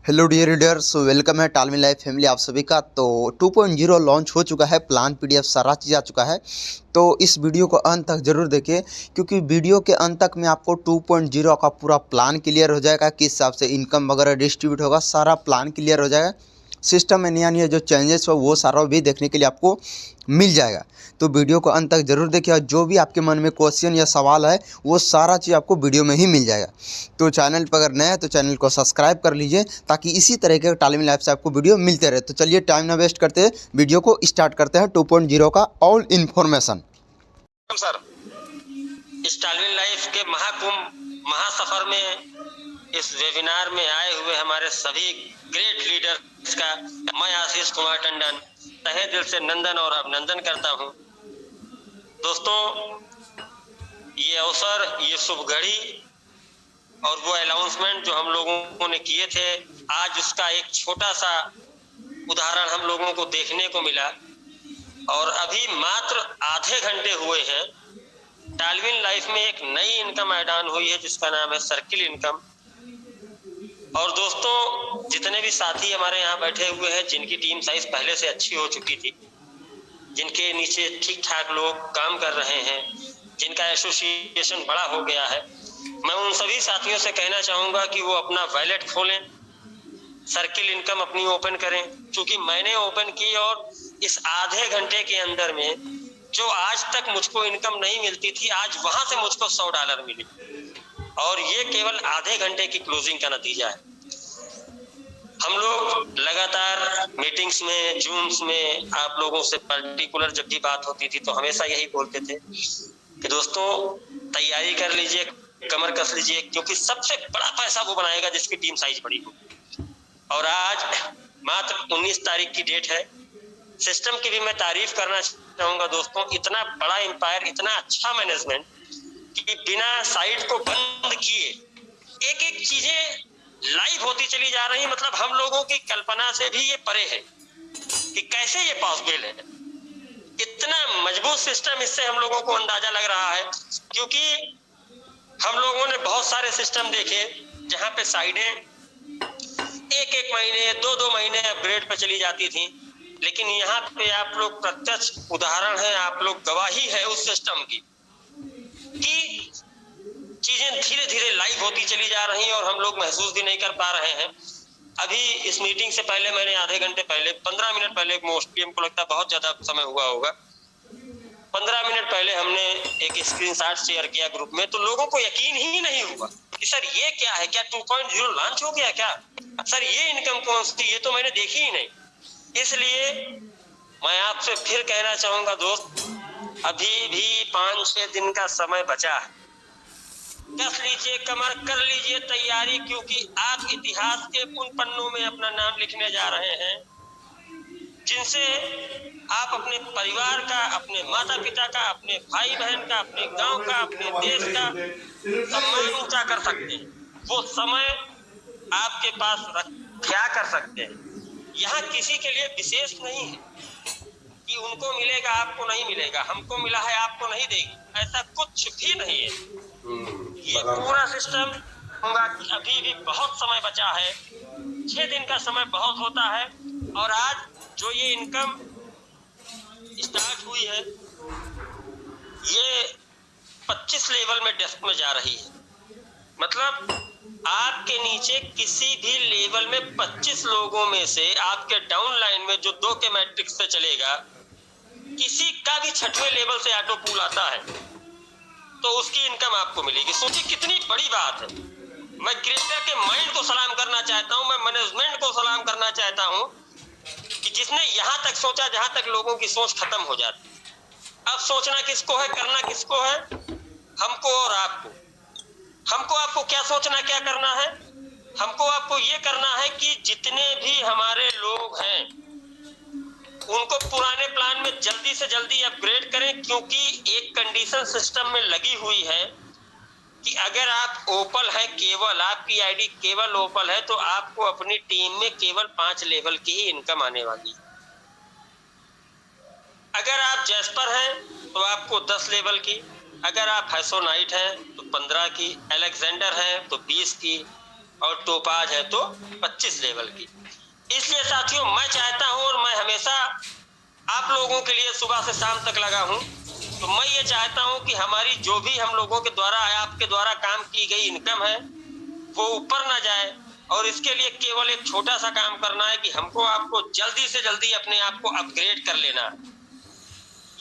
Hello dear readers, welcome है टालमी life family आप सभी का। तो 2.0 लॉन्च हो चुका है, प्लान पीडीएफ सारा चीज़ आ चुका है। तो इस वीडियो को अंत तक ज़रूर देखिए, क्योंकि वीडियो के अंत तक में आपको 2.0 का पूरा प्लान क्लियर हो जाएगा, किस हिसाब से इनकम वगैरह डिस्ट्रीब्यूट होगा, सारा प्लान क्लियर हो जाएगा। सिस्टम में नया नया जो चेंजेस हो वो सारा भी देखने के लिए आपको मिल जाएगा। तो वीडियो को अंत तक ज़रूर देखिए, और जो भी आपके मन में क्वेश्चन या सवाल है वो सारा चीज़ आपको वीडियो में ही मिल जाएगा। तो चैनल पर अगर नया है तो चैनल को सब्सक्राइब कर लीजिए, ताकि इसी तरह के टालमी लाइफ से आपको वीडियो मिलते रहे। तो चलिए टाइम ना वेस्ट करते हैं, वीडियो को स्टार्ट करते हैं 2.0 का ऑल इन्फॉर्मेशन। सर, इस टालमी लाइफ के महाकुंभ महासफर में इस वेबिनार में आए हुए हमारे सभी ग्रेट लीडर्स का मैं आशीष कुमार टंडन तहे दिल से नंदन और अभिनंदन करता हूं। दोस्तों, ये अवसर, ये शुभ घड़ी और वो अनाउंसमेंट जो हम लोगों ने किए थे, आज उसका एक छोटा सा उदाहरण हम लोगों को देखने को मिला। और अभी मात्र आधे घंटे हुए हैं, टालविन लाइफ में एक नई इनकम ऐड ऑन हुई है जिसका नाम है सर्किल इनकम। और दोस्तों, जितने भी साथी हमारे यहाँ बैठे हुए हैं जिनकी टीम साइज पहले से अच्छी हो चुकी थी, जिनके नीचे ठीक ठाक लोग काम कर रहे हैं, जिनका एसोसिएशन बड़ा हो गया है, मैं उन सभी साथियों से कहना चाहूंगा कि वो अपना वैलेट खोलें, सर्किल इनकम अपनी ओपन करें। क्योंकि मैंने ओपन की और इस आधे घंटे के अंदर में जो आज तक मुझको इनकम नहीं मिलती थी, आज वहां से मुझको $100 मिली। और ये केवल आधे घंटे की क्लोजिंग का नतीजा है। हम लोग लगातार मीटिंग्स में, जूम्स में आप लोगों से पर्टिकुलर जब भी बात होती थी तो हमेशा यही बोलते थे कि दोस्तों तैयारी कर लीजिए, कमर कस लीजिए, क्योंकि सबसे बड़ा पैसा वो बनाएगा जिसकी टीम साइज बड़ी हो। और आज मात्र 19 तारीख की डेट है। सिस्टम की भी मैं तारीफ करना चाहूंगा दोस्तों, इतना बड़ा एम्पायर, इतना अच्छा मैनेजमेंट कि बिना साइट को बंद किए एक एक चीजें लाइव होती चली जा रही। मतलब हम लोगों की कल्पना से भी ये परे है कि कैसे ये पॉसिबल है। इतना मजबूत सिस्टम, इससे हम लोगों को अंदाजा लग रहा है, क्योंकि हम लोगों ने बहुत सारे सिस्टम देखे जहां पे साइडें एक एक महीने, दो दो महीने अपग्रेड पे चली जाती थी। लेकिन यहाँ पे आप लोग प्रत्यक्ष उदाहरण है, आप लोग गवाही है उस सिस्टम की कि चीजें धीरे धीरे लाइव होती चली जा रही हैं और हम लोग महसूस भी नहीं कर पा रहे हैं। अभी इस मीटिंग से पहले मैंने आधे घंटे पहले, 15 मिनट पहले, मोस्टली हमको लगता है बहुत ज्यादा समय हुआ होगा, 15 मिनट पहले हमने एक स्क्रीनशॉट शेयर किया ग्रुप में, तो लोगों को यकीन ही नहीं हुआ कि सर ये क्या है, क्या 2.0 लॉन्च हो गया, क्या सर ये इनकम कौन सी, ये तो मैंने देखी ही नहीं। इसलिए मैं आपसे फिर कहना चाहूंगा दोस्त, अभी भी 5-6 दिन का समय बचा है। कस लीजिए, कमर कर लीजिए तैयारी, क्योंकि आप इतिहास के उन पन्नों में अपना नाम लिखने जा रहे हैं जिनसे आप अपने परिवार का, अपने माता पिता का, अपने भाई बहन का, अपने गांव का, अपने देश का सम्मान ऊंचा कर सकते हैं। वो समय आपके पास क्या कर सकते हैं। यहाँ किसी के लिए विशेष नहीं है कि उनको मिलेगा आपको नहीं मिलेगा, हमको मिला है आपको नहीं देगी, ऐसा कुछ भी नहीं है। ये पूरा सिस्टम होगा कि अभी भी बहुत समय बचा है, 6 दिन का समय बहुत होता है। और आज जो ये इनकम स्टार्ट हुई है, ये 25 लेवल में डेस्क में जा रही है। मतलब आपके नीचे किसी भी लेवल में 25 लोगों में से आपके डाउन लाइन में जो 2 के मैट्रिक्स पे चलेगा, किसी का भी 6वें लेवल से ऑटो पूल आता है तो उसकी इनकम आपको मिलेगी। सोचिए कितनी बड़ी बात है। मैं क्रिएटर के माइंड को सलाम करना चाहता हूं, मैं मैनेजमेंट को सलाम करना चाहता हूं कि जिसने यहां तक सोचा जहां तक लोगों की सोच खत्म हो जाती। अब सोचना किसको है, करना किसको है? हमको और आपको। हमको आपको क्या सोचना, क्या करना है? हमको आपको ये करना है कि जितने भी हमारे लोग हैं उनको पुराने प्लान में जल्दी से जल्दी अपग्रेड करें, क्योंकि एक कंडीशन सिस्टम में लगी हुई है कि अगर आप ओपल है, केवल आपकी आईडी केवल ओपल है, तो आपको अपनी टीम में केवल 5 लेवल की ही इनकम आने वाली है। अगर आप जैस्पर हैं तो आपको 10 लेवल की, अगर आप हैसोनाइट हैं तो 15 की, अलेक्जेंडर हैं तो 20 की, और टोपाज है तो 25 लेवल की। इसलिए साथियों मैं चाहता हूं और मैं हमेशा आप लोगों के लिए सुबह से शाम तक लगा हूं, तो मैं ये चाहता हूं कि हमारी जो भी हम लोगों के द्वारा आपके द्वारा काम की गई इनकम है वो ऊपर ना जाए, और इसके लिए केवल एक छोटा सा काम करना है कि हमको आपको जल्दी से जल्दी अपने आप को अपग्रेड कर लेना है।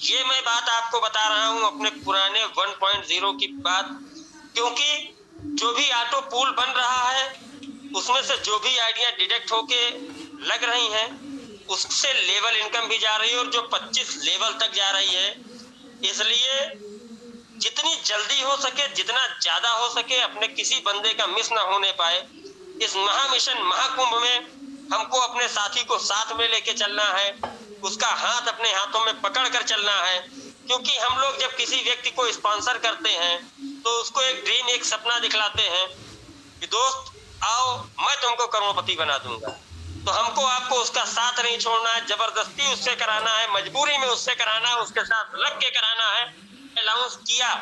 ये मैं बात आपको बता रहा हूं अपने पुराने 1.0 की बात, क्योंकि जो भी ऑटो पूल बन रहा है उसमें से जो भी आइडिया डिडक्ट होके लग रही हैं उससे लेवल इनकम भी जा रही है और जो 25 लेवल तक जा रही है। इसलिए जितनी जल्दी हो सके, जितना ज्यादा हो सके, अपने किसी बंदे का मिस ना होने पाए। इस महामिशन महाकुंभ में हमको अपने साथी को साथ में लेके चलना है, उसका हाथ अपने हाथों में पकड़ कर चलना है, क्योंकि हम लोग जब किसी व्यक्ति को स्पॉन्सर करते हैं तो उसको एक ड्रीम, एक सपना दिखलाते हैं कि दोस्त आओ मैं तुमको करोड़पति बना दूंगा। तो हमको आपको उसका साथ नहीं छोड़ना है, जबरदस्ती उससे कराना है, मजबूरी में उससे कराना है, उसके साथ लग के कराना है। अनाउंस किया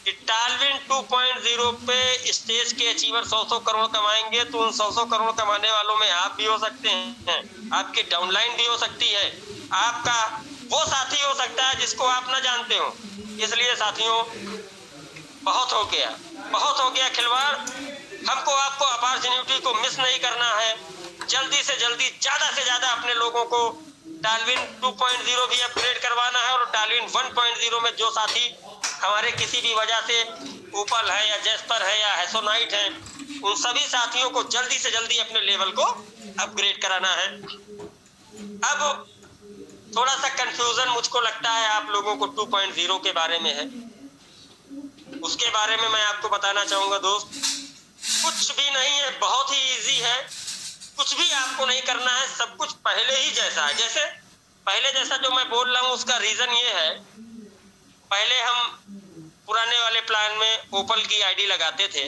कि टालविन 2.0 पे स्टेज के अचीवर 100 करोड़ कमाएंगे, तो उन 100 करोड़ कमाने वालों में आप भी हो सकते हैं, आपकी डाउनलाइन भी हो सकती है, आपका वो साथी हो सकता है जिसको आप ना जानते हो। इसलिए साथियों बहुत हो गया खिलवाड़। हमको आपको अपॉर्चुनिटी को मिस नहीं करना है, जल्दी से जल्दी ज्यादा से ज्यादा अपने लोगों को टालविन 2.0 भी अपग्रेड करवाना है, और टालविन 1.0 में जो साथी हमारे किसी भी वजह से ओपल है या जेस्पर है या हैसोनाइट है, उन सभी साथियों को जल्दी से जल्दी अपने लेवल को अपग्रेड कराना है। अब थोड़ा सा कंफ्यूजन मुझको लगता है आप लोगों को 2.0 के बारे में है, उसके बारे में मैं आपको बताना चाहूंगा दोस्त। कुछ भी नहीं है, बहुत ही इजी है, कुछ भी आपको नहीं करना है, सब कुछ पहले ही जैसा है। जैसे पहले जैसा जो मैं बोल रहा हूँ उसका रीजन ये है, पहले हम पुराने वाले प्लान में ओपल की आईडी लगाते थे,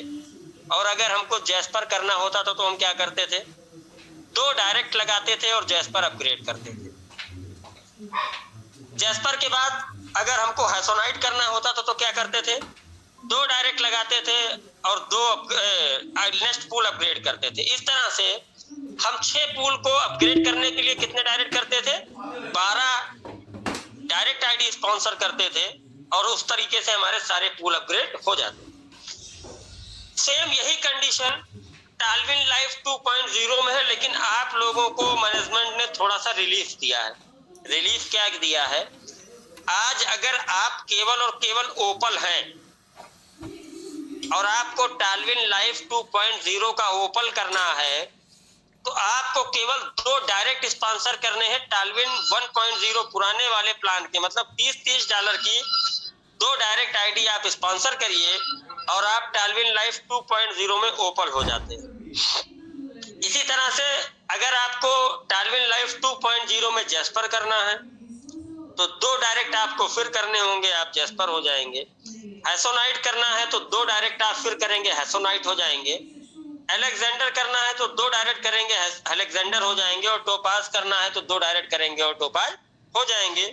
और अगर हमको जैस्पर करना होता तो हम क्या करते थे, 2 डायरेक्ट लगाते थे और जैस्पर अपग्रेड करते थे। जैस्पर के बाद अगर हमको हैसोनाइट करना होता तो क्या करते थे, 2 डायरेक्ट लगाते थे और 2 नेक्स्ट पूल अपग्रेड करते थे। इस तरह से हम 6 पूल को अपग्रेड करने के लिए कितने डायरेक्ट करते थे, 12 डायरेक्ट आईडी स्पॉन्सर करते थे, और उस तरीके से हमारे सारे पूल अपग्रेड हो जाते। सेम यही कंडीशन टालविन लाइफ 2.0 में है, लेकिन आप लोगों को मैनेजमेंट ने थोड़ा सा रिलीफ दिया है। रिलीफ क्या दिया है, आज अगर आप केवल और केवल ओपल हैं और आपको टालविन लाइफ 2.0 का ओपल करना है, तो आपको केवल 2 डायरेक्ट स्पॉन्सर करने हैं टालविन 1.0 पुराने वाले प्लान के, मतलब $30 की 2 डायरेक्ट आईडी आप स्पॉन्सर करिए और आप टालविन लाइफ 2.0 में ओपल हो जाते हैं। इसी तरह से अगर आपको टालविन लाइफ 2.0 में जैस्पर करना है तो 2 डायरेक्ट आपको फिर करने होंगे, आप जैस्पर हो जाएंगे। हैसोनाइट करना है तो 2 डायरेक्ट आप फिर करेंगे, हैसोनाइट हो जाएंगे। अलेक्जेंडर करना है तो 2 डायरेक्ट करेंगे, अलेक्जेंडर हो जाएंगे। और टोपाज करना है तो 2 डायरेक्ट करेंगे और टोपाज हो जाएंगे।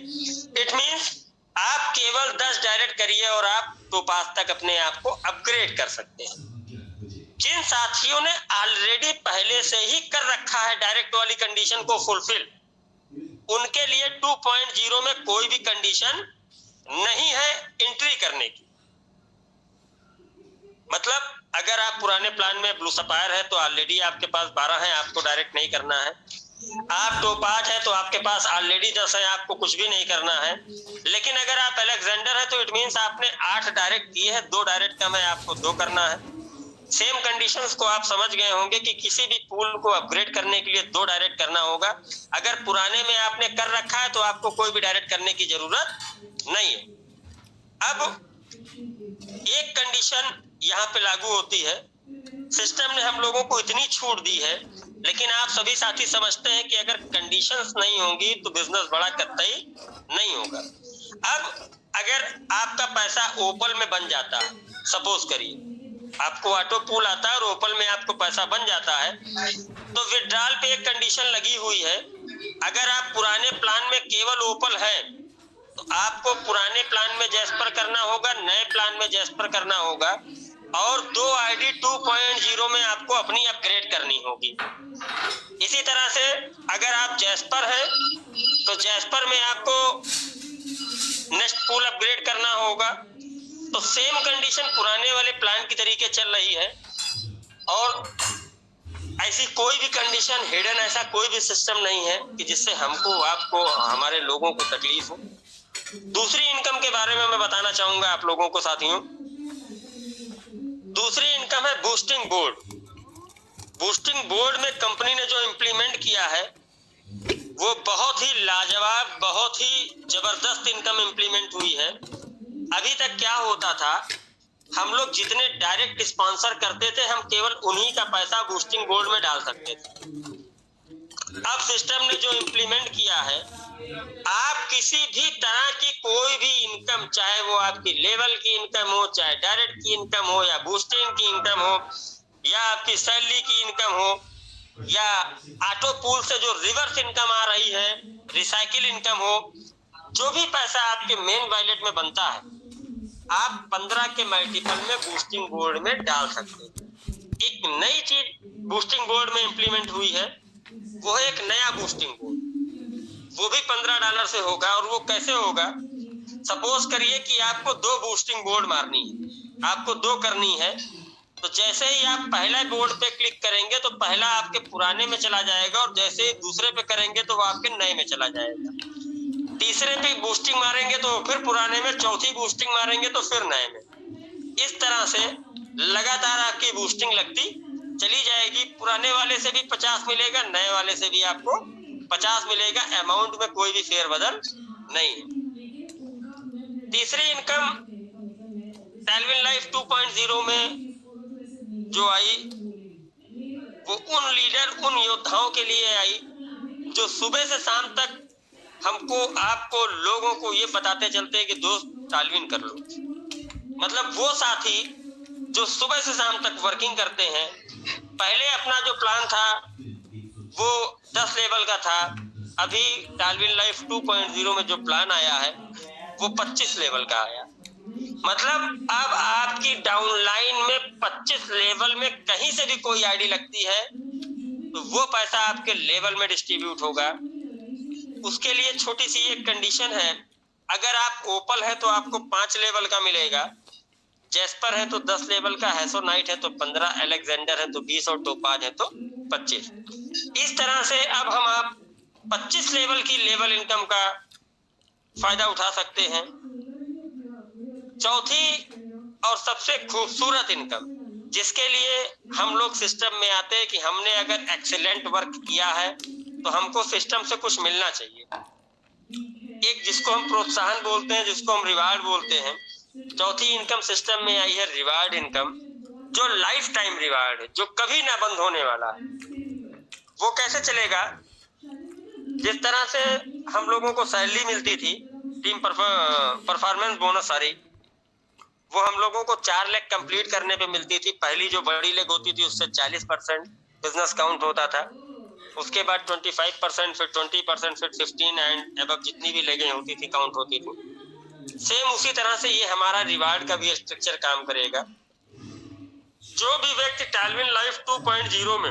इट मींस आप केवल 10 डायरेक्ट करिए और आप टोपाज तक अपने आप को अपग्रेड कर सकते हैं। जिन साथियों ने ऑलरेडी पहले से ही कर रखा है डायरेक्ट वाली कंडीशन को फुलफिल, उनके लिए 2.0 में कोई भी कंडीशन नहीं है एंट्री करने की। मतलब अगर आप पुराने प्लान में ब्लू सफायर है तो ऑलरेडी आपके पास 12 है, आपको डायरेक्ट नहीं करना है। आप टोपाज है तो आपके पास ऑलरेडी 10 है, आपको कुछ भी नहीं करना है। लेकिन अगर आप अलेक्जेंडर है तो इट मींस आपने 8 डायरेक्ट किए हैं, 2 डायरेक्ट कम है, आपको 2 करना है। सेम कंडीशंस को आप समझ गए होंगे कि किसी भी पूल को अपग्रेड करने के लिए 2 डायरेक्ट करना होगा। अगर पुराने में आपने कर रखा है तो आपको कोई भी डायरेक्ट करने की जरूरत नहीं है। अब एक कंडीशन यहाँ पे लागू होती है, सिस्टम ने हम लोगों को इतनी छूट दी है, लेकिन आप सभी साथी समझते हैं कि अगर कंडीशंस नहीं होंगी तो बिजनेस बड़ा कतई नहीं होगा। अब अगर आपका पैसा ओपल में बन जाता है, सपोज करिए आपको ऑटो पूल आता है और ओपल में आपको पैसा बन जाता है, तो विड्रॉल पे एक कंडीशन लगी हुई है। अगर आप पुराने प्लान में केवल ओपल है तो आपको पुराने प्लान में जैस्पर करना होगा, नए प्लान में जैस्पर करना होगा, और 2 आईडी 2.0 में आपको अपनी अपग्रेड करनी होगी। इसी तरह से अगर आप जैस्पर है तो जैस्पर में आपको नेक्स्ट पूल अपग्रेड करना होगा। तो सेम कंडीशन पुराने वाले प्लान की तरीके चल रही है और ऐसी कोई भी कंडीशन हिडन, ऐसा कोई भी सिस्टम नहीं है कि जिससे हमको, आपको, हमारे लोगों को तकलीफ हो। दूसरी इनकम के बारे में मैं बताना चाहूंगा आप लोगों को साथियों। दूसरी इनकम है बूस्टिंग बोर्ड। बूस्टिंग बोर्ड में कंपनी ने जो इम्प्लीमेंट किया है वो बहुत ही लाजवाब, बहुत ही जबरदस्त इनकम इम्प्लीमेंट हुई है। अभी तक क्या होता था, हम लोग जितने डायरेक्ट स्पॉन्सर करते थे हम केवल उन्हीं का पैसा बूस्टिंग बोर्ड में डाल सकते थे। अब सिस्टम ने जो इम्प्लीमेंट किया है, आप किसी भी तरह की कोई भी इनकम, चाहे वो आपकी लेवल की इनकम हो, चाहे डायरेक्ट की इनकम हो, या बूस्टिंग की इनकम हो, या आपकी सैलरी की इनकम हो, या ऑटो पूल से जो रिवर्स इनकम आ रही है, रिसाइकिल इनकम हो, जो भी पैसा आपके मेन वॉलेट में बनता है आप 15 के मल्टीपल में बूस्टिंग बोर्ड में डाल सकते हैं। एक नई चीज बूस्टिंग बोर्ड में इंप्लीमेंट हुई है, वो है एक नया बूस्टिंग बोर्ड, वो भी $15 से होगा। और वो कैसे होगा? सपोज करिए कि आपको 2 बूस्टिंग बोर्ड मारनी है, आपको 2 करनी है, तो जैसे ही आप पहला बोर्ड पे क्लिक करेंगे तो पहला आपके पुराने में चला जाएगा और जैसे ही दूसरे पे करेंगे तो वो आपके नए में चला जाएगा। तीसरे पे बूस्टिंग मारेंगे तो फिर पुराने में, चौथी बूस्टिंग मारेंगे तो फिर नए में। इस तरह से लगातार आपकी बूस्टिंग लगती चली जाएगी। पुराने वाले से भी 50 मिलेगा, नए वाले से भी आपको 50 मिलेगा। अमाउंट में कोई भी फेरबदल नहीं है। तीसरी इनकम टालविन लाइफ 2.0 में जो आई वो उन लीडर, उन योद्धाओं के लिए आई जो सुबह से शाम तक हमको, आपको, लोगों को ये बताते चलते हैं कि दोस्त टालविन कर लो। मतलब वो साथी जो सुबह से शाम तक वर्किंग करते हैं। पहले अपना जो प्लान था वो 10 लेवल का था, अभी टालविन लाइफ 2.0 में जो प्लान आया है वो 25 लेवल का आया। मतलब अब आपकी डाउनलाइन में 25 लेवल में कहीं से भी कोई आईडी लगती है तो वो पैसा आपके लेवल में डिस्ट्रीब्यूट होगा। उसके लिए छोटी सी एक कंडीशन है, अगर आप ओपल है तो आपको 5 लेवल का मिलेगा, जैस्पर है तो 10 लेवल का, हैसोनाइट है तो 15, अलेक्जेंडर है तो 20 और टोपाज है तो 25। इस तरह से अब हम आप 25 लेवल की लेवल इनकम का फायदा उठा सकते हैं। चौथी और सबसे खूबसूरत इनकम जिसके लिए हम लोग सिस्टम में आते हैं कि हमने अगर एक्सीलेंट वर्क किया है तो हमको सिस्टम से कुछ मिलना चाहिए। एक जिसको हम प्रोत्साहन बोलते हैं, जिसको हम रिवार्ड बोलते हैं। चौथी इनकम सिस्टम में आई है रिवार्ड इनकम, जो लाइफ टाइम रिवार्ड है, जो कभी ना बंद होने वाला है। वो कैसे चलेगा? जिस तरह से हम लोगों को सैलरी मिलती थी, टीम परफॉर्मेंस बोनस सारी, वो हम लोगों को 4 लेग कंप्लीट करने पे मिलती थी। पहली जो बड़ी लेग होती थी उससे 40% बिजनेस काउंट होता था, उसके बाद 25%, फिर 20%, फिर 15 एंड अबव जितनी भी लेगें होती थी काउंट होती थी। सेम उसी तरह से ये हमारा रिवार्ड का भी स्ट्रक्चर काम करेगा। जो भी व्यक्ति टालविन लाइफ 2.0 में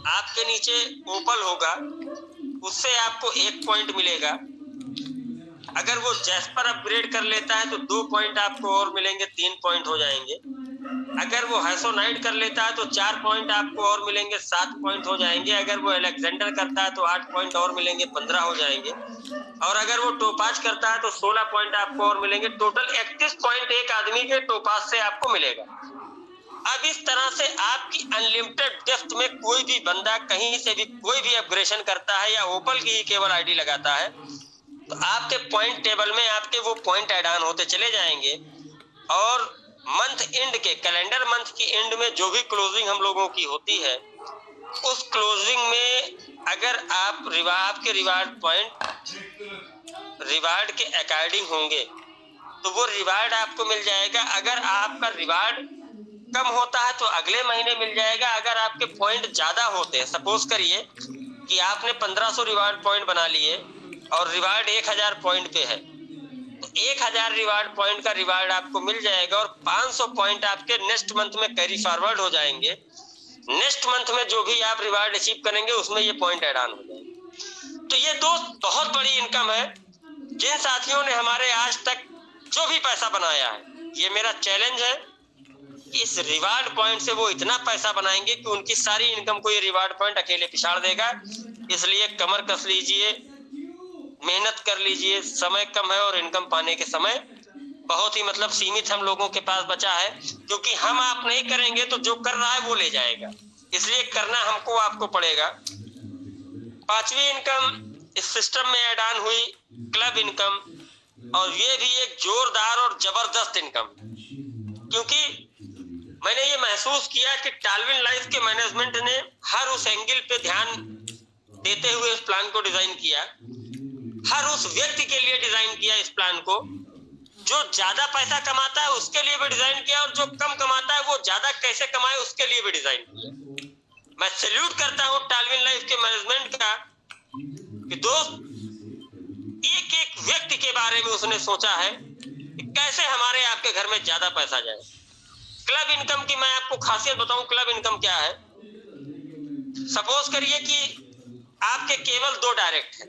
आपके नीचे ओपल होगा उससे आपको 1 पॉइंट मिलेगा। अगर वो जैस्पर अपग्रेड कर लेता है तो 2 पॉइंट आपको और मिलेंगे, 3 पॉइंट हो जाएंगे। अगर वो हैसोनाइट कर लेता है तो 4 पॉइंट आपको और मिलेंगे, 7 पॉइंट हो जाएंगे। अगर वो अलेक्जेंडर करता है तो 8 पॉइंट और मिलेंगे, 15 हो जाएंगे। और अगर वो टोपाज करता है तो 16 पॉइंट आपको और मिलेंगे। टोटल 31 पॉइंट एक आदमी के टोपाज से आपको मिलेगा। अब इस तरह से आपकी अनलिमिटेड डेप्थ में कोई भी बंदा कहीं से भी कोई भी अपग्रेडेशन करता है या ओपल की ही केवल आईडी लगाता है तो आपके पॉइंट टेबल में आपके वो पॉइंट ऐड ऑन होते चले जाएंगे। और मंथ एंड के, कैलेंडर मंथ की एंड में जो भी क्लोजिंग हम लोगों की होती है उस क्लोजिंग में अगर आपके रिवार्ड पॉइंट रिवार्ड के अकॉर्डिंग होंगे तो वो रिवार्ड आपको मिल जाएगा। अगर आपका रिवार्ड कम होता है तो अगले महीने मिल जाएगा। अगर आपके पॉइंट ज्यादा होते हैं, सपोज करिए कि आपने 1500 रिवार्ड पॉइंट बना लिए और रिवार्ड 1000 पॉइंट पे है, तो तो 1000 रिवार्ड पॉइंट का रिवार्ड आपको मिल जाएगा और 500 पॉइंट आपके नेक्स्ट मंथ में कैरी फॉरवर्ड हो जाएंगे। नेक्स्ट मंथ में जो भी आप रिवार्ड अचीव करेंगे उसमें ये पॉइंट ऐड ऑन हो जाएंगे। तो ये दोस्त बहुत बड़ी इनकम है। जिन साथियों ने हमारे आज तक जो भी पैसा बनाया है, ये मेरा चैलेंज है कि इस रिवार्ड पॉइंट से वो इतना पैसा बनाएंगे कि उनकी सारी इनकम को ये रिवार्ड पॉइंट अकेले पिछाड़ देगा। इसलिए कमर कस लीजिए, मेहनत कर लीजिए। समय कम है और इनकम पाने के समय बहुत ही मतलब सीमित हम लोगों के पास बचा है, क्योंकि हम आप नहीं करेंगे तो जो कर रहा है वो ले जाएगा। इसलिए करना हमको आपको पड़ेगा। पांचवी इनकम इस सिस्टम में ऐड ऑन हुई क्लब इनकम, और ये भी एक जोरदार और जबरदस्त इनकम, क्योंकि मैंने ये महसूस किया कि टालविन लाइफ के मैनेजमेंट ने हर उस एंगल पे ध्यान देते हुए इस प्लान को डिजाइन किया, हर उस व्यक्ति के लिए डिजाइन किया इस प्लान को। जो ज्यादा पैसा कमाता है उसके लिए भी डिजाइन किया, और जो कम कमाता है वो ज्यादा कैसे कमाए उसके लिए भी डिजाइन किया। मैं सैल्यूट करता हूँ टालविन लाइफ के मैनेजमेंट का कि दोस्त एक एक व्यक्ति के बारे में उसने सोचा है कि कैसे हमारे आपके घर में ज्यादा पैसा जाए। क्लब इनकम की मैं आपको खासियत बताऊं, क्लब इनकम क्या है। सपोज करिए कि आपके केवल 2 डायरेक्ट है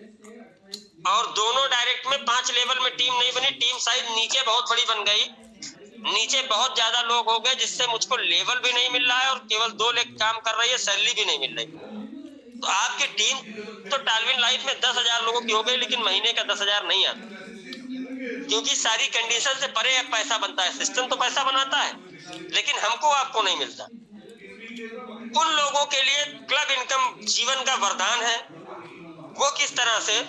और दोनों डायरेक्ट में 5 लेवल में टीम नहीं बनी, टीम साइज नीचे बहुत बड़ी बन गई, नीचे बहुत ज्यादा लोग हो गए, जिससे मुझको लेवल भी नहीं मिल रहा है और केवल 2 लोग काम कर रही है, सैलरी भी नहीं मिल रही। तो आपकी टीम तो टालविन लाइफ में 10,000 लोगों की हो गई, लेकिन महीने का 10,000 नहीं आता, क्योंकि सारी कंडीशन से परे पैसा बनता है। सिस्टम तो पैसा बनाता है, लेकिन हमको आपको नहीं मिलता। उन लोगों के लिए क्लब इनकम जीवन का वरदान है। वो किस तरह से,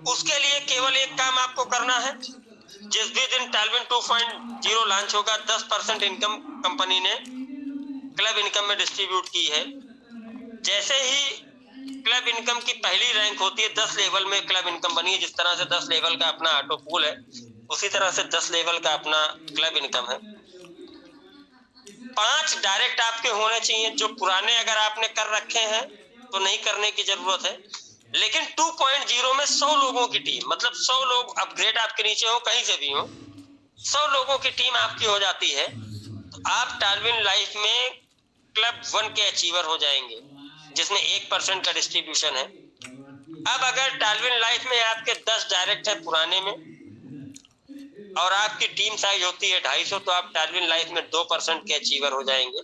उसके लिए केवल एक काम आपको करना है। जिस भी दिन टालविन 2.0 लॉन्च होगा, 10% इनकम कंपनी ने क्लब इनकम में डिस्ट्रीब्यूट की है। जैसे ही क्लब इनकम की पहली रैंक होती है, 10 लेवल में क्लब इनकम बनी है। जिस तरह से 10 लेवल का अपना ऑटो पूल है, उसी तरह से 10 लेवल का अपना क्लब इनकम है। 5 डायरेक्ट आपके होने चाहिए, जो पुराने अगर आपने कर रखे हैं तो नहीं करने की जरूरत है। लेकिन 2.0 में 100 लोगों की टीम, मतलब 100 लोग अपग्रेड आपके नीचे हो, कहीं से भी हो, 100 लोगों की टीम आपकी हो जाती है, तो आप टालविन लाइफ में क्लब 1 के अचीवर हो जाएंगे, जिसमें 1% का डिस्ट्रीब्यूशन है। अब अगर टालविन लाइफ में आपके 10 डायरेक्ट है पुराने में और आपकी टीम साइज होती है 250, तो आप टालविन लाइफ में 2% के अचीवर हो जाएंगे।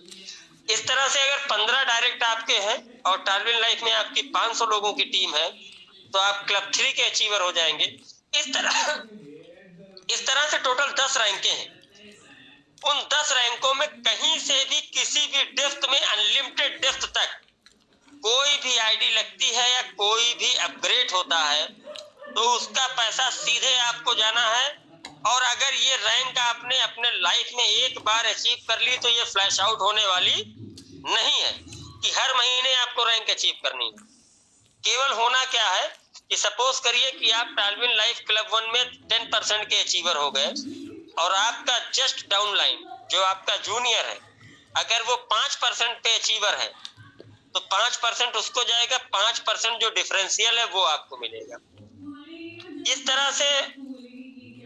इस तरह से अगर 15 डायरेक्ट आपके हैं और टालविन लाइफ में आपकी 500 लोगों की टीम है, तो आप क्लब 3 के अचीवर हो जाएंगे। इस तरह से टोटल 10 रैंकें हैं। उन 10 रैंकों में कहीं से भी किसी भी डेप्थ में, अनलिमिटेड डेप्थ तक कोई भी आईडी लगती है या कोई भी अपग्रेड होता है, तो उसका पैसा सीधे आपको जाना है। और अगर ये रैंक आपने अपने लाइफ में एक बार अचीव कर ली, तो ये फ्लैश आउट होने वाली नहीं है कि हर महीने आपको रैंक अचीव करनी है। केवल होना क्या है कि सपोज करिए कि आप टालविन लाइफ क्लब 1 में 10% के अचीवर हो गए, और आपका जस्ट डाउन लाइन जो आपका जूनियर है, अगर वो 5% पे अचीवर है, तो 5% उसको जाएगा, 5% जो डिफरेंशियल है वो आपको मिलेगा। इस तरह से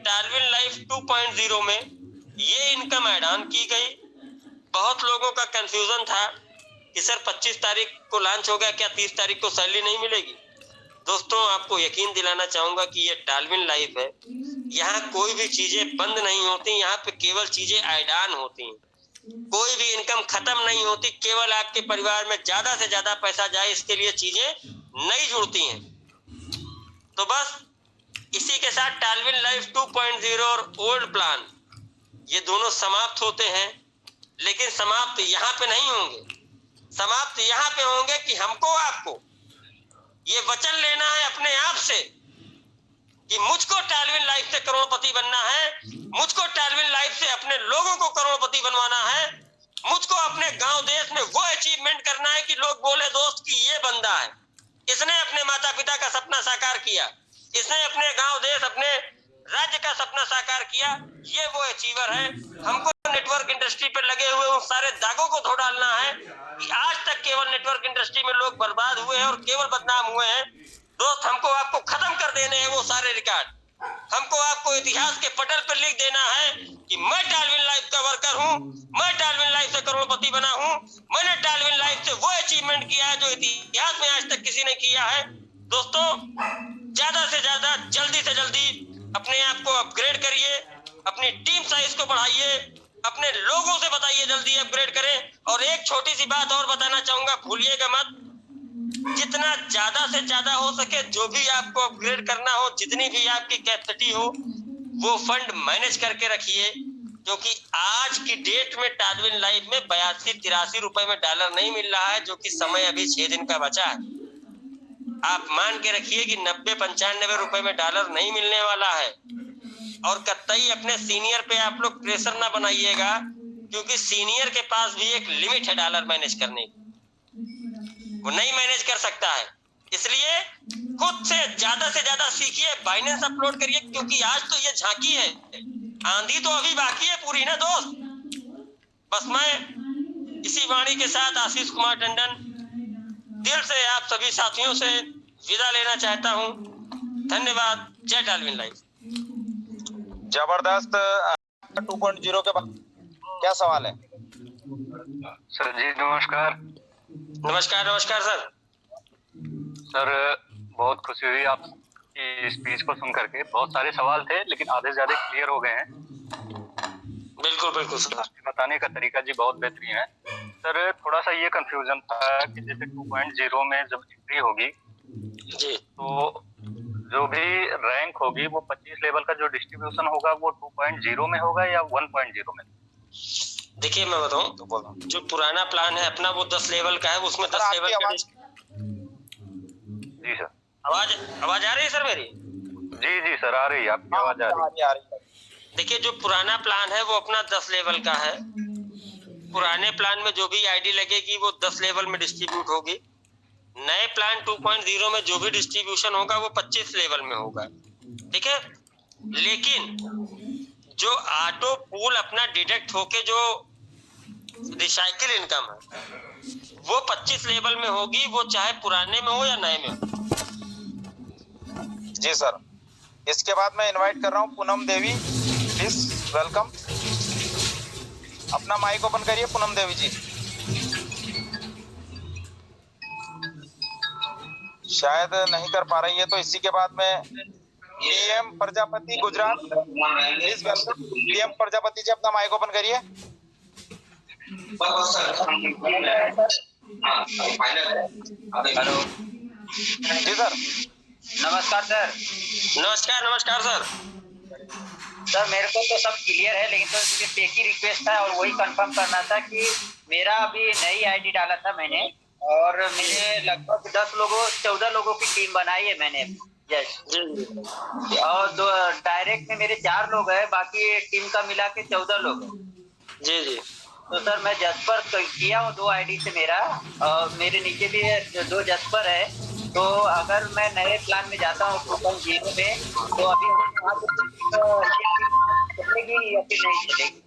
टालविन लाइफ 2.0 में ये इनकम ऐड ऑन की गई। बहुत लोगों का कंफ्यूजन था कि सर 25 तारीख को लॉन्च हो गया, क्या 30 तारीख को सैलरी नहीं मिलेगी? दोस्तों, आपको यकीन दिलाना चाहूंगा कि ये टालविन लाइफ है, यहाँ कोई भी चीजें बंद नहीं होती, यहाँ पे केवल चीजें ऐड ऑन होती हैं। कोई भी इनकम खत्म नहीं होती, केवल आपके परिवार में ज्यादा से ज्यादा पैसा जाए, इसके लिए चीजें नई जुड़ती हैं। तो बस इसी के साथ टालविन लाइफ 2.0 और ओल्ड प्लान ये दोनों समाप्त होते हैं। लेकिन समाप्त यहाँ पे नहीं होंगे, समाप्त यहाँ पे होंगे कि हमको आपको ये वचन लेना है अपने आप से कि मुझको टालविन लाइफ से करोड़पति बनना है, मुझको टालविन लाइफ से अपने लोगों को करोड़पति बनवाना है, मुझको अपने गांव देश में वो अचीवमेंट करना है कि लोग बोले दोस्त कि ये बंदा है, इसने अपने माता पिता का सपना साकार किया, इसने अपने गांव देश, अपने राज्य का सपना साकार किया, ये वो अचीवर है। हमको नेटवर्क इंडस्ट्री पर लगे हुए उन सारे दागों को धो डालना है कि आज तक केवल नेटवर्क इंडस्ट्री में लोग बर्बाद हुए हैं और केवल बदनाम हुए हैं। दोस्त, हमको आपको खत्म कर देने हैं वो सारे रिकॉर्ड हमको आपको इतिहास के पटल पर लिख देना है कि मैं डाल्विन लाइफ का वर्कर हूँ, मैं डाल्विन लाइफ से करोड़पति बना हूँ, मैंने डाल्विन लाइफ से वो अचीवमेंट किया है जो इतिहास में आज तक किसी ने किया है। दोस्तों, ज्यादा से ज्यादा, जल्दी से जल्दी अपने आप को अपग्रेड करिए, अपनी टीम साइज को बढ़ाइए, अपने लोगों से बताइए जल्दी अपग्रेड करें। और एक छोटी सी बात और बताना चाहूंगा, भूलिएगा मत, जितना ज्यादा से ज्यादा हो सके जो भी आपको अपग्रेड करना हो, जितनी भी आपकी कैपेसिटी हो, वो फंड मैनेज करके रखिए, क्योंकि आज की डेट में डाल्विन लाइफ में 82-83 रुपए में डॉलर नहीं मिल रहा है, जो कि समय अभी 6 दिन का बचा है। आप मान के रखिए कि 90-95 रुपए में डॉलर नहीं मिलने वाला है। और कतई अपने सीनियर पे आप लोग प्रेशर ना बनाइएगा, क्योंकि सीनियर के पास भी एक लिमिट है डॉलर मैनेज करने की, वो नहीं मैनेज कर सकता है। इसलिए खुद से ज्यादा सीखिए, बाइनेंस अपलोड करिए, क्योंकि आज तो ये झांकी है, आंधी तो अभी बाकी है पूरी ना दोस्त। बस मैं इसी वाणी के साथ आशीष कुमार टंडन दिल से आप सभी साथियों से विदा लेना चाहता हूँ। धन्यवाद। जय डाल्विन लाइफ। जबरदस्त। 2.0 के बाद क्या सवाल है सर? जी नमस्कार। नमस्कार नमस्कार सर। सर बहुत खुशी हुई आपकी स्पीच को सुन करके। बहुत सारे सवाल थे लेकिन आधे से ज्यादा क्लियर हो गए हैं। बिल्कुल बिल्कुल सर। बताने का तरीका जी बहुत बेहतरीन है। सर थोड़ा सा ये कंफ्यूजन था कि जैसे 2.0 में जब एंट्री होगी जी, तो जो भी रैंक होगी वो 25 लेवल का जो डिस्ट्रीब्यूशन होगा वो 2.0 में होगा या 1.0 में? देखिए मैं बताऊं, जो पुराना प्लान है अपना वो 10 लेवल का है, उसमें 10 लेवल का। जी सर। आवाज आ रही है सर मेरी? जी सर आ रही है, आपकी आवाज आ रही है। देखिए जो पुराना प्लान है वो अपना 10 लेवल का है। पुराने प्लान में जो भी आईडी लगेगी वो 10 लेवल में डिस्ट्रीब्यूट होगी। नए प्लान 2.0 में जो भी डिस्ट्रीब्यूशन होगा वो 25 लेवल में होगा, ठीक है। लेकिन जो ऑटो पूल अपना डिडक्ट होके जो रिसाइकिल इनकम है वो 25 लेवल में होगी, वो चाहे पुराने में हो या नए में हो। जी सर। इसके बाद मैं इनवाइट कर रहा हूँ पूनम देवी, प्लीज वेलकम। अपना माइक ओपन करिए पूनम देवी जी। शायद नहीं कर पा रही है, तो इसी के बाद में PM Prajapati Gujarat, please welcome. PM Prajapati ji अपना माइक ओपन करिए। Hello ji sir. नमस्कार सर। नमस्कार सर। सर मेरे को तो सब क्लियर है, लेकिन तो सिर्फ एक ही रिक्वेस्ट था और वही कंफर्म करना था कि मेरा अभी नई आईडी डाला था मैंने, और मेरे लगभग 14 लोगों की टीम बनाई है मैंने। यस। और डायरेक्ट में मेरे 4 लोग हैं, बाकी टीम का मिला के 14 लोग हैं। जी। तो सर मैं जस्पर किया हूँ 2 आईडी से मेरा, और मेरे नीचे भी 2 जस्पर है। तो अगर मैं नए प्लान में जाता हूँ 2.0 में, तो अभी चलेगी या फिर नहीं चलेगी?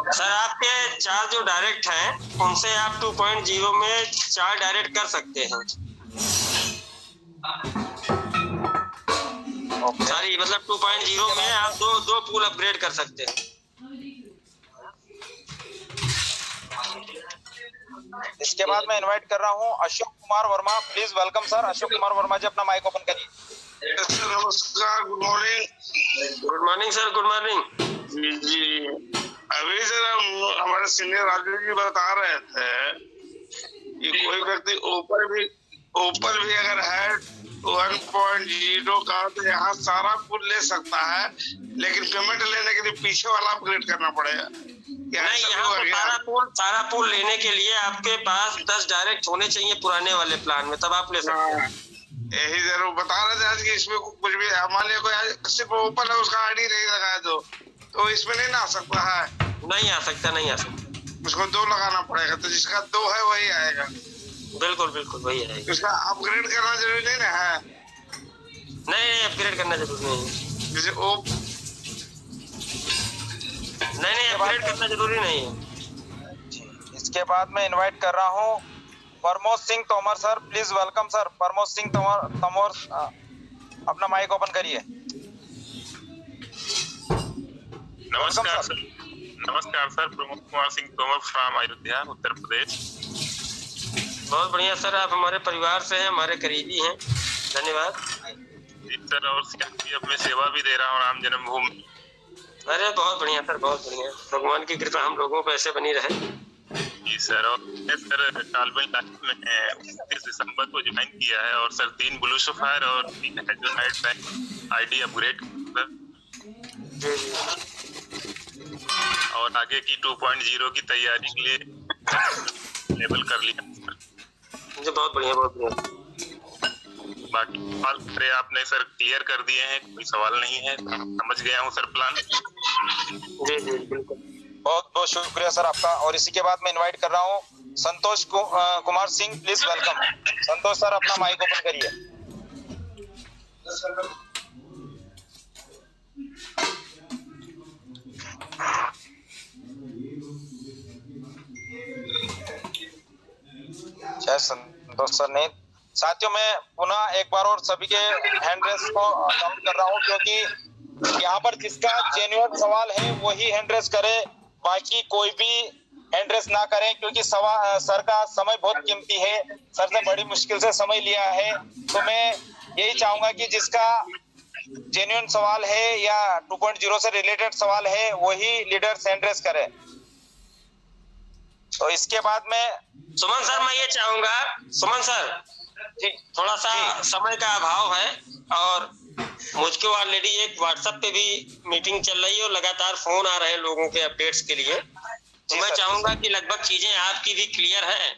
सर आपके 4 जो डायरेक्ट हैं उनसे आप 2.0 में 4 डायरेक्ट कर सकते हैं। सॉरी, मतलब 2.0 में आप दो पूल अपग्रेड कर सकते हैं। इसके बाद मैं इनवाइट कर रहा हूँ Ashok Kumar Verma, please welcome sir. Ashok Kumar Verma ji अपना माइक ओपन करिए। नमस्कार, good morning. Good morning sir, good morning. जी अभी सर हमारे सीनियर राजू जी बता रहे थे कि कोई व्यक्ति ऊपर भी अगर है 1.0 का तो यहाँ सारा पूल ले सकता है, लेकिन पेमेंट लेने के लिए पीछे वाला अपग्रेड करना पड़ेगा। नहीं, यहाँ तो सारा पूल लेने के लिए आपके पास 10 डायरेक्ट होने चाहिए पुराने वाले प्लान में, तब आप ले सकते हैं। यही जरूर बता रहे थे आज कि इसमें कुछ भी मान लिया कोई सिर्फ ऊपर है उसका आईडी नहीं लगाया तो इसमें नहीं ना आ सकता है। नहीं आ सकता। उसको 2 लगाना पड़ेगा, तो जिसका 2 है वही आएगा। बिल्कुल वही आएगा। उसका अपग्रेड करना जरूरी नहीं ना है? नहीं, अपग्रेड करना जरूरी नहीं है। जैसे वो नहीं, अपग्रेड करना जरूरी नहीं है। इसके बाद मैं इनवाइट कर रहा हूँ Pramod Singh Tomar sir, please welcome sir. Pramod Singh Tomar अपना माइक ओपन करिए। नमस्कार सर। नमस्कार सर, प्रमोद कुमार सिंह तोमर फ्रॉम अयोध्या, उत्तर प्रदेश। बहुत बढ़िया सर, आप हमारे परिवार से हैं, हमारे करीबी हैं, धन्यवाद। जी सर, और सीआरपीएफ में सेवा भी दे रहा हूँ राम जन्मभूमि। अरे बहुत बढ़िया सर, बहुत बढ़िया, भगवान की कृपा हम लोगों पे ऐसे बनी रहे। जी सर, और सर तालमेल लाइफ में 29 दिसंबर को ज्वाइन किया है, और सर 3 ब्लू सफायर और 3 हेडलाइट बैंक आईडी अपग्रेड जी जी। और आगे की 2.0 की तैयारी के लिए लेवल कर लिया सर। जी बहुत बढ़िया, बहुत बढ़िया। बाकी सवाल सारे आपने सर क्लियर कर दिए हैं, कोई सवाल नहीं है, समझ गया हूँ सर प्लान। जी जी बिल्कुल। बहुत बहुत शुक्रिया सर आपका। और इसी के बाद मैं इनवाइट कर रहा हूँ Santosh Kumar Singh, please welcome. Santosh sir अपना माइक ओपन करिए। जय संतोष सर नहीं। साथियों, मैं पुनः एक बार और सभी के हैंड रेस को काउंट कर रहा हूँ, क्योंकि यहाँ पर जिसका जेन्युइन सवाल है वही हैंड रेस करे, बाकी कोई भी हैंड रेस ना करें, क्योंकि सर का समय बहुत कीमती है। सर से बड़ी मुश्किल से समय लिया है, तो मैं यही चाहूंगा कि जिसका जेन्युइन सवाल है या 2.0 से रिलेटेड सवाल है वही लीडर हैंड रेस करे। तो इसके बाद में सुमन सर, मैं ये चाहूंगा, सुमन सर जी थोड़ा सा समय का अभाव है, और मुझको ऑलरेडी एक व्हाट्सएप पे भी मीटिंग चल रही है और लगातार फोन आ रहे हैं लोगों के अपडेट्स के लिए। तो मैं चाहूंगा कि लगभग चीजें आपकी भी क्लियर है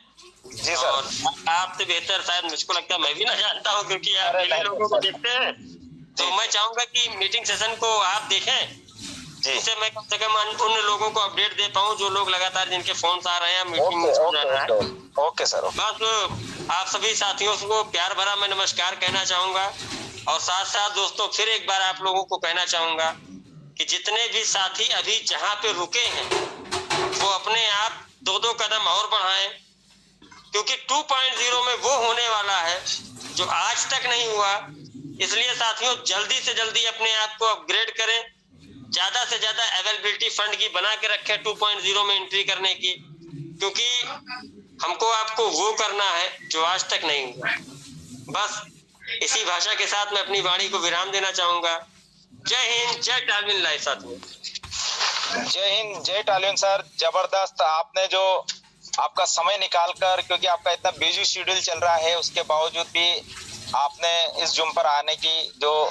जी सर। और आपसे बेहतर शायद मुझको लगता है मैं भी ना जानता हूँ, क्योंकि आप डेली लोगों को देखते हैं। तो मैं चाहूंगा कि मीटिंग सेशन को आप देखें, जिससे मैं कम से कम उन लोगों को अपडेट दे पाऊँ जो लोग लगातार जिनके फोन आ रहे हैं, मीटिंग हो रहा है। Okay sir. बस आप सभी साथियों को प्यार भरा मैं नमस्कार कहना चाहूंगा, और साथ साथ दोस्तों फिर एक बार आप लोगों को कहना चाहूंगा कि जितने भी साथी अभी जहां पे रुके हैं वो अपने आप 2-2 कदम और बढ़ाएं, क्योंकि 2.0 में वो होने वाला है जो आज तक नहीं हुआ। इसलिए साथियों जल्दी से जल्दी अपने आप को अपग्रेड करें, ज्यादा से ज्यादा अवेलेबिलिटी फंड की बना के रखें 2.0 में एंट्री करने की, क्योंकि हमको आपको वो करना है जो आज तक नहीं हुआ। बस इसी भाषा के साथ मैं अपनी वाणी को विराम देना चाहूंगा। जय हिंद, जय टालमिल लाइफ साथियों। जय हिंद, जय टालियन सर। जबरदस्त, आपने जो आपका समय निकालकर, क्योंकि आपका इतना बिजी शेड्यूल चल रहा है उसके बावजूद भी आपने इस जूम पर आने की जो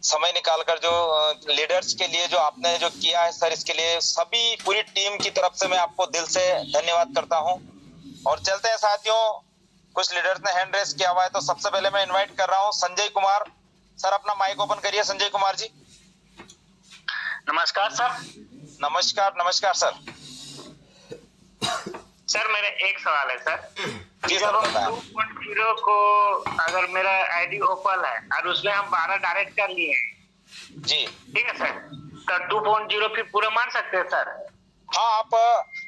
समय निकालकर जो लीडर्स के लिए जो आपने जो किया है सर, इसके लिए सभी पूरी टीम की तरफ से मैं आपको दिल से धन्यवाद करता हूं। और चलते हैं साथियों, कुछ लीडर्स ने हैंड रेस किया हुआ है, तो सबसे पहले मैं इनवाइट कर रहा हूं संजय कुमार सर। अपना माइक ओपन करिए संजय कुमार जी। नमस्कार सर। नमस्कार नमस्कार सर। सर मेरा एक सवाल है सर, जी सर बताएं। 2.0 को अगर मेरा आईडी ओपन है और उसमें हम 12 डायरेक्ट कर लिए हैं, जी ठीक है सर, तो 2.0 फिर पूरा मान सकते हैं सर? हाँ, आप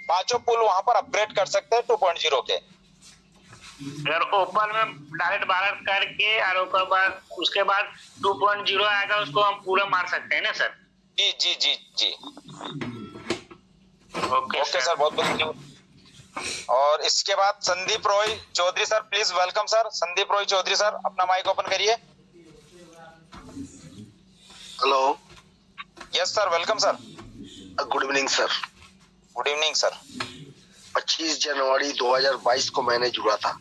5 पुल वहां पर अपग्रेड कर सकते हैं 2.0 के। अगर ओपन में डायरेक्ट 12 करके और उसके बाद 2.0 आएगा उसको हम पूरा मार सकते हैं ना सर? जी जी जी जी। ओके सर, बहुत बहुत। और इसके बाद Sandeep Roy Chaudhary sir, please welcome sir. Sandeep Roy Chaudhary sir, अपना माइक ओपन करिए। Hello. Yes sir, welcome sir. Good evening sir. Good evening sir. 25 जनवरी 2022 को मैंने जुड़ा था।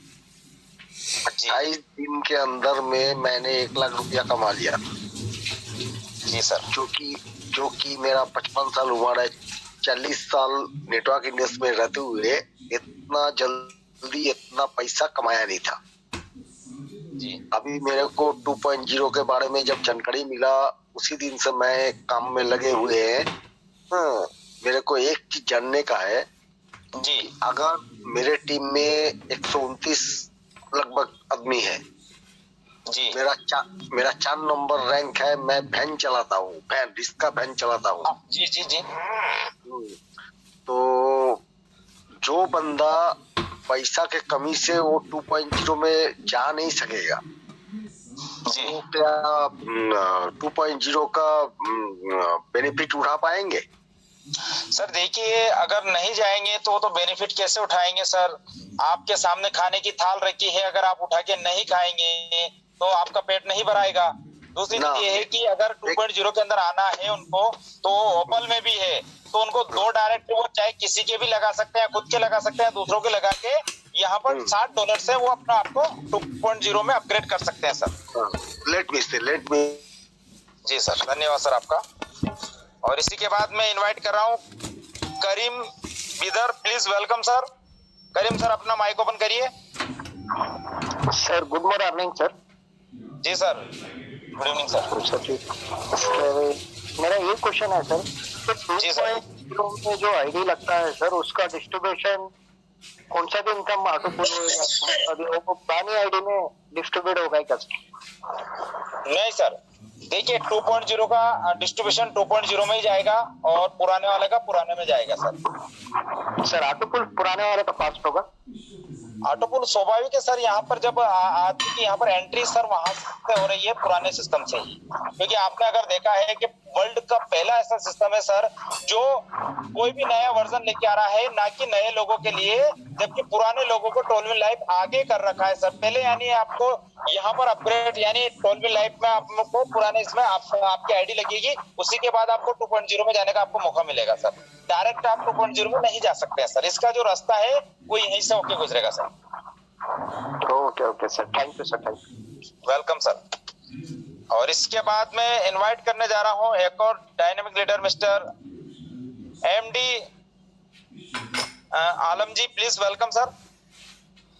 28 दिन के अंदर में मैंने 1 लाख रुपया कमा लिया। जी सर। जो कि मेरा 55 साल उम्र है। 40 साल नेटवर्क इंडस्ट्री में रहते हुए इतना जल्दी इतना पैसा कमाया नहीं था। जी। अभी मेरे को 2.0 के बारे में जब जानकारी मिला उसी दिन से मैं काम में लगे हुए हैं। मेरे को एक चीज जानने का है जी, अगर मेरे टीम में 129 लगभग आदमी है जी, मेरा 4 नंबर रैंक है। मैं वैन चलाता हूँ, वैन रिस्का वैन चलाता हूँ। जी जी जी। तो जो बंदा पैसा के कमी से वो 2.0 में जा नहीं सकेगा, जी तो क्या 2.0 का बेनिफिट उठा पाएंगे? सर देखिए, अगर नहीं जाएंगे तो बेनिफिट कैसे उठाएंगे सर? आपके सामने खाने की थाल रखी है, अगर आप उठा के नहीं खाएंगे तो आपका पेट नहीं भराएगा। दूसरी ना। चीज ये है कि अगर 2.0 के अंदर आना है उनको, तो ओपल में भी है, तो उनको 2 डायरेक्ट वो चाहे किसी के भी लगा सकते हैं, खुद के लगा सकते हैं, दूसरों के लगा के यहाँ पर $60 से वो अपना आपको 2.0 में अपग्रेड कर सकते हैं सर। लेट मी जी सर, धन्यवाद सर आपका। और इसी के बाद मैं इनवाइट कर रहा हूँ Karim Bidar, please welcome sir. Karim sir, अपना माइक ओपन करिए। Sir good morning sir. जी sir, good evening sir. Sir ठीक सर, मेरा ये क्वेश्चन है सर, जी सर। में जो आईडी लगता है सर, उसका डिस्ट्रीब्यूशन कौन सा भी इनकम ऑटोपुल होगा, वो पुरानी आईडी में डिस्ट्रीब्यूट होगा क्या? नहीं सर, देखिए 2.0 का डिस्ट्रीब्यूशन 2.0 में ही जाएगा और पुराने वाले का पुराने में जाएगा सर। सर ऑटोपुल पुराने वाले का फास्ट होगा? ऑटोपुल स्वाभाविक है सर, यहाँ पर जब आदमी की यहाँ पर एंट्री सर वहां से हो रही है पुराने सिस्टम से ही, क्योंकि आपने अगर देखा है कि वर्ल्ड का पहला ऐसा सिस्टम है सर जो कोई भी नया वर्जन लेके आ रहा है, ना कि नए लोगों के लिए, जबकि पुराने लोगों को 12 लाइफ आगे कर रखा है सर। पहले यानी आपको यहाँ पर अपग्रेड यानी 12 लाइफ में आपको पुराने इसमें आपकी आईडी लगेगी, उसी के बाद आपको 2.0 में जाने का आपको मौका मिलेगा सर। डायरेक्ट आप 2.0 में नहीं जा सकते हैं सर, इसका जो रास्ता है वो यहीं से होके गुजरेगा sir. Okay sir, thank you sir, thank you. Welcome sir. और इसके बाद मैं इनवाइट करने जा रहा हूँ एक और dynamic leader mister MD Alam ji, please welcome sir.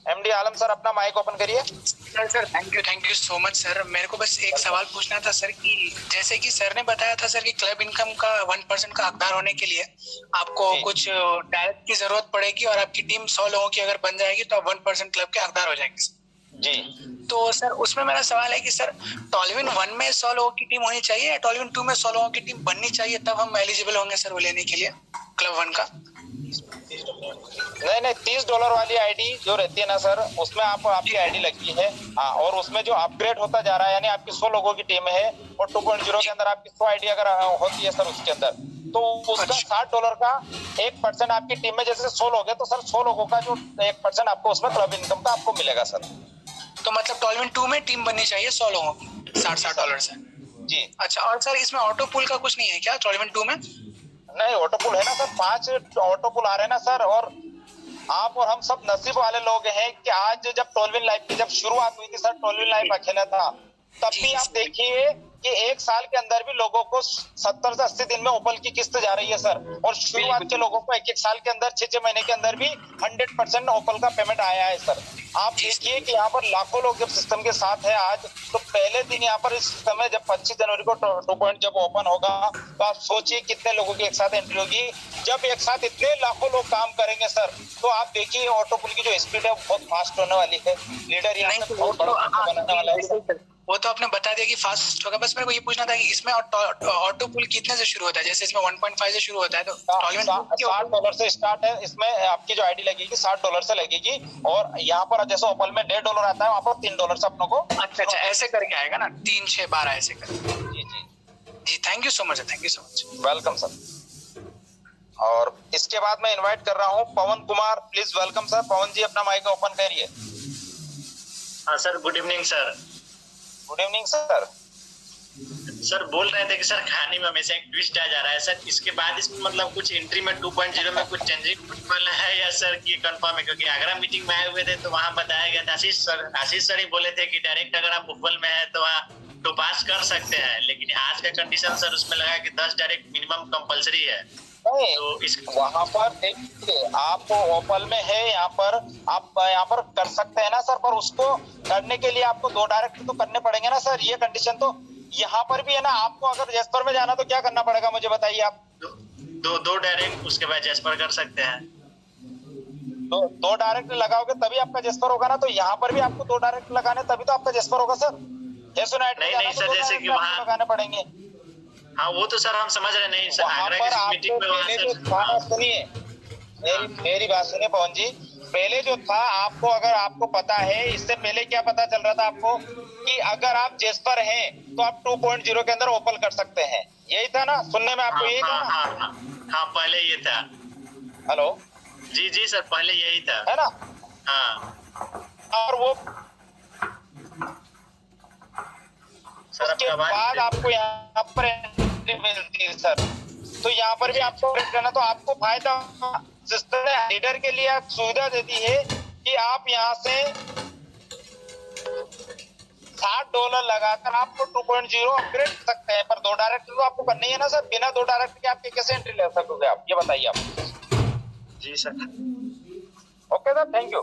MD Alam sir, अपना माइक ओपन करिए। Sir thank you so much sir. मेरे को बस एक सवाल पूछना था सर कि जैसे कि सर ने बताया था सर कि क्लब इनकम का 1% का हकदार होने के लिए आपको कुछ डायरेक्ट की जरूरत पड़ेगी और आपकी टीम 100 लोगों की अगर बन जाएगी तो आप 1% क्लब के हकदार हो जाएंगे जी। तो सर उसमें मेरा सवाल है कि सर टॉलविन 1 में 100 लोगों की टीम होनी चाहिए या टॉलविन 2 में 100 लोगों की टीम बननी चाहिए, तब हम एलिजिबल होंगे सर वो लेने के लिए क्लब 1 का? नहीं $30 वाली आईडी जो रहती है ना सर, उसमें आपकी आईडी लगती है। हाँ, और उसमें जो अपग्रेड होता जा रहा है यानी आपकी 100 लोगों की टीम है और 2.0 के अंदर आपकी 100 आईडी अगर होती है सर उसके अंदर, तो उसका $60 का 1% आपकी टीम में जैसे 100 लोग हैं तो सर 100 लोगों का जो 1% आपको उसमें क्लब इनकम का आपको मिलेगा सर। तो मतलब टॉलविन 2 में टीम बननी चाहिए 100 लोगों की $60 से? जी। अच्छा, और सर इसमें ऑटो पुल का कुछ नहीं है क्या टॉलविन 2 में? नहीं, ऑटो पुल है ना सर, 5 ऑटो पुल आ रहे हैं ना सर। और आप और हम सब नसीब वाले लोग हैं कि आज जब टॉलविन लाइफ की जब शुरुआत हुई थी सर, टॉलविन लाइफ अकेला था, तब भी आप देखिए कि 1 साल के अंदर भी लोगों को 70 से 80 दिन में ओपल की किस्त जा रही है सर। और शुरुआत के लोगों को 1-1 साल के अंदर 6-6 महीने के अंदर भी 100% ओपल का पेमेंट आया है सर। आप देखिए कि यहाँ पर लाखों लोग जब सिस्टम के साथ है आज, तो पहले दिन यहाँ पर इस समय जब 25 जनवरी को 2 जब ओपन होगा तो आप सोचिए कितने लोगों की एक साथ एंट्री होगी। जब एक साथ इतने लाखों लोग काम करेंगे सर, तो आप देखिए ऑटोपुल की जो स्पीड है बहुत फास्ट होने वाली है। लीडर यहाँ पे बहुत बड़ा बनाने वाला है। वो तो आपने बता दिया कि फास्ट होगा, बस मेरे को ये पूछना था कि इसमें ऑटो पुल कितने से शुरू होता है? जैसे इसमें 1.5 से शुरू होता है तो $60 से स्टार्ट है। इसमें आपकी जो आईडी लगेगी $60 से लगेगी और यहाँ पर जैसे ओपल में $1.5 आता है, वहाँ पर $3 से अपनों को। अच्छा, ऐसे करके आएगा ना, 3, 6, 12 ऐसे करके। जी, thank you so much, thank you so much. Welcome sir. और इसके बाद मैं इनवाइट कर रहा हूँ Pavan Kumar, please welcome sir. Pavan ji, अपना माइक ओपन करिए। हाँ sir, good evening sir. Good evening sir. Sir बोल रहे थे कि सर खाने में हमेशा एक ट्विस्ट आ जा रहा है सर, इसके बाद इसमें मतलब कुछ एंट्री में 2.0 में कुछ चेंजिंग वाला है या सर ये कंफर्म है? क्योंकि आगरा मीटिंग में आए हुए थे तो वहाँ बताया गया था, आशीष सर ही बोले थे कि डायरेक्ट अगर आप उपल में है तो वहाँ तो पास कर सकते हैं, लेकिन आज का कंडीशन सर उसमें लगा कि 10 डायरेक्ट मिनिमम कंपलसरी है। तो वहाँ पर देखिए आप ओपल में है, यहाँ पर आप यहाँ पर कर सकते हैं ना सर, पर उसको करने के लिए आपको 2 डायरेक्ट तो करने पड़ेंगे ना सर। ये कंडीशन तो यहाँ पर भी है ना। आपको अगर जेस्पर में जाना तो क्या करना पड़ेगा मुझे बताइए आप? 2 डायरेक्ट, उसके बाद जेस्पर कर सकते हैं। 2 डायरेक्ट लगाओगे तभी आपका जेस्पर होगा ना, तो यहाँ पर भी आपको 2 डायरेक्ट लगाने तभी तो आपका जेस्पर होगा सर। नहीं सर, जैसे कि वहाँ लगाने पड़ेंगे। हाँ वो तो सर हम समझ रहे नहीं सर, आगरा की मीटिंग में वहाँ सुनिए मेरी बात सुनिए पवन जी, पहले जो था आपको, अगर आपको पता है, इससे पहले क्या पता चल रहा था आपको कि अगर आप जेस्पर हैं तो आप 2.0 के अंदर ओपन कर सकते हैं, यही था ना? सुनने में आपको यही था ना? हाँ पहले ये था। हेलो जी जी सर, पहले यही था, है ना? हाँ। और वो सर उसके बाद आपको यहाँ पर एंट्री मिलती है सर, तो यहाँ पर भी आपको करना, तो आपको फायदा सिस्टम ने लीडर के लिए सुविधा देती है कि आप यहाँ से $60 लगाकर आपको 2.0 अपग्रेड कर सकते हैं। पर 2 डायरेक्ट तो आपको करनी है ना सर, बिना 2 डायरेक्ट के आप कैसे एंट्री ले सकोगे आप, ये बताइए आप। जी sir. Okay sir, thank you.